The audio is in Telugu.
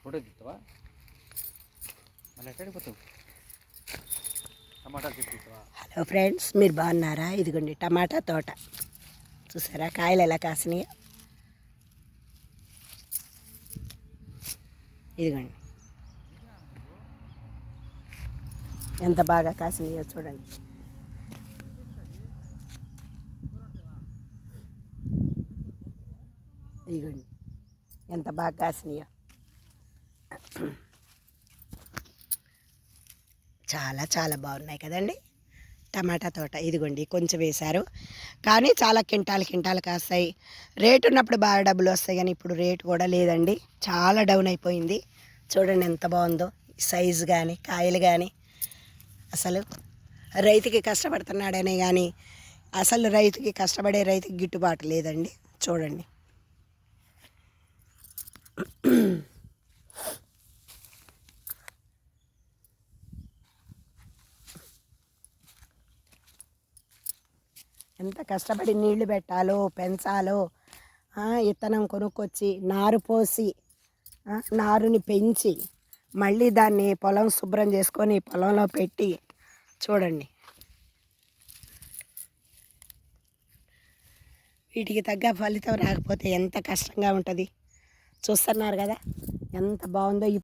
ఫోటో తీస్తావా? మళ్ళీ ఎక్కడిపోతావు? టమాటాలు తీస్తావా? హలో ఫ్రెండ్స్, మీరు బాగున్నారా? ఇదిగోండి టమాటా తోట చూసారా, కాయలు ఎలా కాసినాయో. ఇదిగోండి ఎంత బాగా కాసినాయో చూడండి. ఇదిగోండి ఎంత బాగా కాసినాయో. చాలా చాలా బాగున్నాయి కదండి టమాటా తోట. ఇదిగోండి కొంచెం వేశారు కానీ చాలా కింటాలు కాస్తాయి. రేటు ఉన్నప్పుడు బాగా డబ్బులు వస్తాయి, కానీ ఇప్పుడు రేటు కూడా లేదండి, చాలా డౌన్ అయిపోయింది. చూడండి ఎంత బాగుందో సైజు కానీ కాయలు కానీ. అసలు రైతుకి కష్టపడుతున్నాడనే కానీ అసలు రైతుకి కష్టపడే రైతుకి గిట్టుబాటు లేదండి. చూడండి ఎంత కష్టపడి నీళ్లు పెట్టాలో, పెంచాలో, విత్తనం కొనుక్కొచ్చి నారు పోసి నారుని పెంచి మళ్ళీ దాన్ని పొలం శుభ్రం చేసుకొని పొలంలో పెట్టి చూడండి. వీటికి తగ్గ ఫలితం రాకపోతే ఎంత కష్టంగా ఉంటుంది. చూస్తున్నారు కదా ఎంత బాగుందో.